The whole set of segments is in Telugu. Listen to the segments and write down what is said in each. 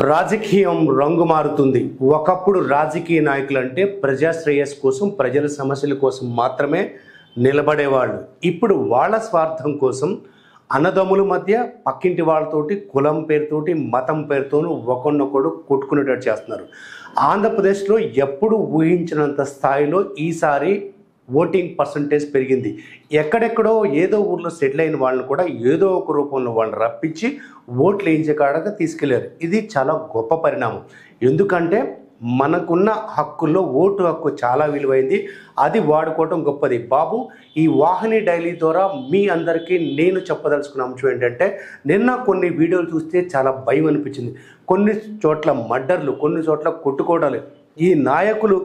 రాజకీయం రంగు మారుతుంది. ఒకప్పుడు రాజకీయ నాయకులు అంటే ప్రజా శ్రేయస్సు కోసం, ప్రజల సమస్యల కోసం మాత్రమే నిలబడేవాళ్ళు. ఇప్పుడు వాళ్ళ స్వార్థం కోసం అన్నదమ్ముల మధ్య, పక్కింటి వాళ్ళతోటి, కులం పేరుతోటి, మతం పేరుతోనూ ఒకరినొకడు కొట్టుకునేటట్టు చేస్తున్నారు. ఆంధ్రప్రదేశ్లో ఎప్పుడు ఊహించినంత స్థాయిలో ఈసారి ఓటింగ్ పర్సంటేజ్ పెరిగింది. ఎక్కడెక్కడో ఏదో ఊర్లో సెటిల్ అయిన వాళ్ళని కూడా ఏదో ఒక రూపంలో వాళ్ళని రప్పించి ఓట్లు వేయించే కాడగా తీసుకెళ్లారు. ఇది చాలా గొప్ప పరిణామం. ఎందుకంటే మనకున్న హక్కుల్లో ఓటు హక్కు చాలా విలువైంది. అది వాడుకోవటం గొప్పది. బాబు, ఈ వాహిని డైలీ ద్వారా మీ అందరికీ నేను చెప్పదలుచుకున్న అంశం ఏంటంటే, నిన్న కొన్ని వీడియోలు చూస్తే చాలా భయం అనిపించింది. కొన్ని చోట్ల మర్డర్లు, కొన్ని చోట్ల కొట్టుకోవడాలు. ఈ నాయకులు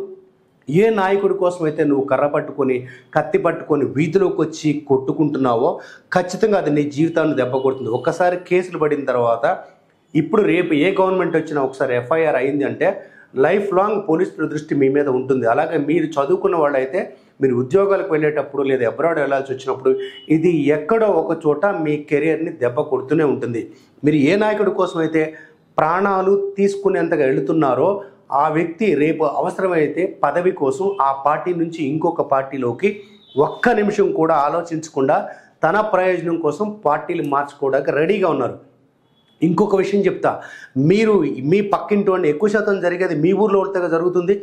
ఏ నాయకుడి కోసం అయితే నువ్వు కర్ర పట్టుకొని, కత్తి పట్టుకొని వీధిలోకి వచ్చి కొట్టుకుంటున్నావో ఖచ్చితంగా అది నీ జీవితాన్ని దెబ్బ కొడుతుంది. ఒక్కసారి కేసులు పడిన తర్వాత, ఇప్పుడు రేపు ఏ గవర్నమెంట్ వచ్చినా ఒకసారి ఎఫ్ఐఆర్ అయింది అంటే లైఫ్ లాంగ్ పోలీసుల దృష్టి మీ మీద ఉంటుంది. అలాగే మీరు చదువుకున్న వాళ్ళైతే మీరు ఉద్యోగాలకు వెళ్ళేటప్పుడు లేదా అబ్రాడ్ వెళ్ళాల్సి వచ్చినప్పుడు ఇది ఎక్కడో ఒక చోట మీ కెరియర్ని దెబ్బ కొడుతూనే ఉంటుంది. మీరు ఏ నాయకుడి కోసం అయితే ప్రాణాలు తీసుకునేంతగా వెళుతున్నారో ఆ వ్యక్తి రేపు అవసరమైతే పదవి కోసం ఆ పార్టీ నుంచి ఇంకొక పార్టీలోకి ఒక్క నిమిషం కూడా ఆలోచించకుండా తన ప్రయోజనం కోసం పార్టీలు మార్చుకోవడానికి రెడీగా ఉన్నారు. ఇంకొక విషయం చెప్తా, మీరు మీ పక్కింటి వాడిని ఎక్కువ శాతం జరిగేది మీ ఊర్లో ఉంటే జరుగుతుంది.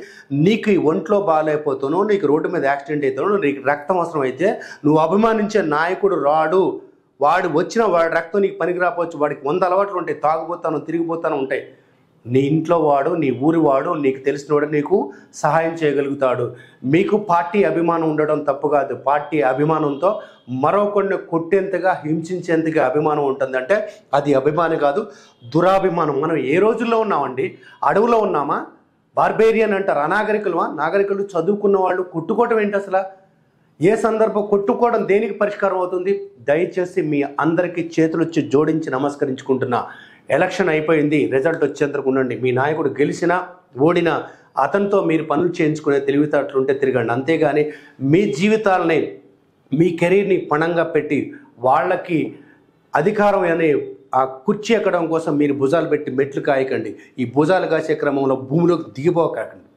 నీకు ఈ ఒంట్లో బాగాలేకపోతానో, నీకు రోడ్డు మీద యాక్సిడెంట్ అవుతానో, నీకు రక్తం అవసరం అయితే నువ్వు అభిమానించే నాయకుడు రాడు. వాడు వచ్చిన వాడి రక్తం నీకు పనికి రాకపోవచ్చు. వాడికి 100 అలవాట్లు ఉంటాయి. తాగుపోతాను, తిరిగిపోతాను ఉంటాయి. నీ ఇంట్లో వాడు, నీ ఊరి వాడు, నీకు తెలిసిన వాడు నీకు సహాయం చేయగలుగుతాడు. మీకు పార్టీ అభిమానం ఉండడం తప్పు కాదు. పార్టీ అభిమానంతో మరొకరిని కొట్టేంతగా, హింసించేంతగా అభిమానం ఉంటుందంటే అది అభిమానం కాదు, దురాభిమానం. మనం ఏ రోజుల్లో ఉన్నామండి? అడవులో ఉన్నామా? బార్బేరియన్ అంటారు. అనాగరికులమా? నాగరికులు, చదువుకున్న వాళ్ళు కొట్టుకోవటం ఏంటి అసలు? ఏ సందర్భం కొట్టుకోవడం దేనికి పరిష్కారం అవుతుంది? దయచేసి మీ అందరికీ చేతులు వచ్చి జోడించి నమస్కరించుకుంటున్నా. ఎలక్షన్ అయిపోయింది, రిజల్ట్ వచ్చేందుకు ఉండండి. మీ నాయకుడు గెలిచినా ఓడినా అతనితో మీరు పనులు చేయించుకునే తెలివితేటలుంటే తిరగండి. అంతేగాని మీ జీవితాలని, మీ కెరీర్ని పణంగా పెట్టి వాళ్ళకి అధికారం అనే ఆ కుర్చీ ఎక్కడం కోసం మీరు భుజాలు పెట్టి మెట్లు కాయకండి. ఈ భుజాలు కాసే క్రమంలో భూమిలోకి దిగిపోకండి.